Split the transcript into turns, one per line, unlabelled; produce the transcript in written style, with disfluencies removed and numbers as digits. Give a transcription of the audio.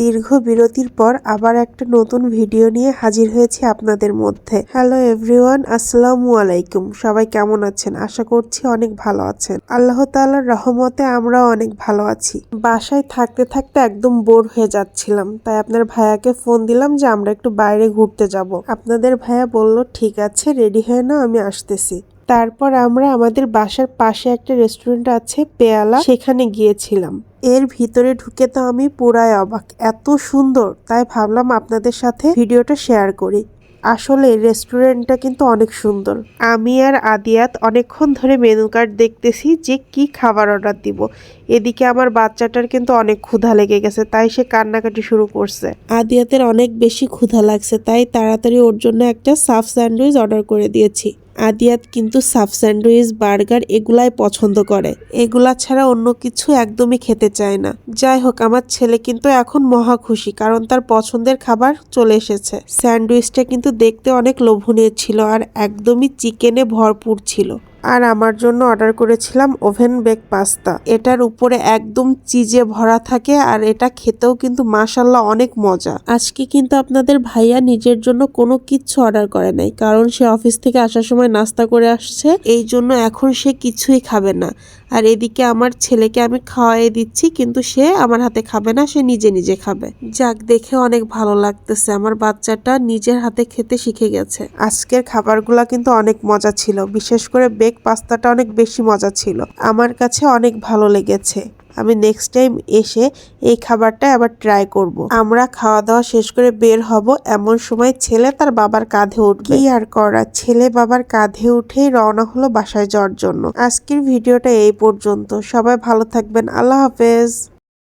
দীর্ঘ বিরতির পর আবার একটা নতুন ভিডিও নিয়ে হাজির হয়েছি আপনাদের মধ্যে। হ্যালো এভরিওয়ান, আসসালামু আলাইকুম। সবাই কেমন আছেন? আশা করছি অনেক ভালো আছেন। আল্লাহ তাআলার রহমতে আমরাও অনেক ভালো আছি। বাসায় থাকতে থাকতে একদম বোর হয়ে যাচ্ছিলাম, তাই আপনার ভাইয়াকে ফোন দিলাম যে আমরা একটু বাইরে ঘুরতে যাব। আপনাদের ভাইয়া বলল ঠিক আছে, রেডি হয়ে নাও, আমি আসতেছি। তারপর আমরা আমাদের বাসার পাশে একটা রেস্টুরেন্ট আছে পেয়ালা, সেখানে গিয়েছিলাম। এর ভিতরে ঢুকে তো আমি পুরাই অবাক, এত সুন্দর, তাই ভাবলাম আপনাদের সাথে ভিডিওটা শেয়ার করি। আসলে রেস্টুরেন্টটা কিন্তু অনেক সুন্দর। আমি আর আদিয়াত অনেকক্ষণ ধরে মেনু কার্ড দেখতেছি যে কি খাবার অর্ডার দিব। এদিকে আমার বাচ্চাটার কিন্তু অনেক ক্ষুধা লেগে গেছে, তাই সে কান্নাকাটি শুরু করছে। আদিয়াতের অনেক বেশি ক্ষুধা লাগছে, তাই তাড়াতাড়ি ওর জন্য একটা সাফ স্যান্ডউইচ অর্ডার করে দিয়েছি। আদিয়াত কিন্তু সাফ স্যান্ডউইচ, বার্গার এগুলাই পছন্দ করে, এগুলা ছাড়া অন্য কিছু একদমই খেতে চায় না। যাই হোক, আমার ছেলে কিন্তু এখন মহা খুশি, কারণ তার পছন্দের খাবার চলে এসেছে। স্যান্ডউইচটা কিন্তু দেখতে অনেক লোভনীয় ছিল আর একদমই চিকেনে ভরপুর ছিল। আর আমার জন্য অর্ডার করেছিলাম ওভেন বেক পাস্তা। এটার উপরে একদম চিজে ভরা থাকে আর এটা খেতেও কিন্তু মাশাআল্লাহ অনেক মজা। আজকে কিন্তু আপনাদের ভাইয়া নিজের জন্য কোনো কিচ্ছু অর্ডার করে নাই, কারণ সে অফিস থেকে আসার সময় নাস্তা করে আসছে, এই জন্য এখন সে কিছুই খাবে না। আর এদিকে আমার ছেলেকে আমি খাওয়াই দিচ্ছি, কিন্তু সে আমার হাতে খাবে না, সে নিজে নিজে খাবে। যাক, দেখে অনেক ভালো লাগতেছে, আমার বাচ্চাটা নিজের হাতে খেতে শিখে গেছে। আজকের খাবারগুলা কিন্তু অনেক মজা ছিল, বিশেষ করে বেক পাস্তাটা অনেক বেশি মজা ছিল, আমার কাছে অনেক ভালো লেগেছে। আমি নেক্সট টাইম এসে এই খাবারটা আবার ট্রাই করব। আমরা খাওয়া দাওয়া শেষ করে বের হব, এমন সময় ছেলে তার বাবার কাঁধে উঠবে। কি আর করা, ছেলে বাবার কাঁধে উঠেই রওনা হলো বাসায় যাওয়ার জন্য। আজকের ভিডিওটা এই পর্যন্ত। সবাই ভালো থাকবেন। আল্লাহ হাফেজ।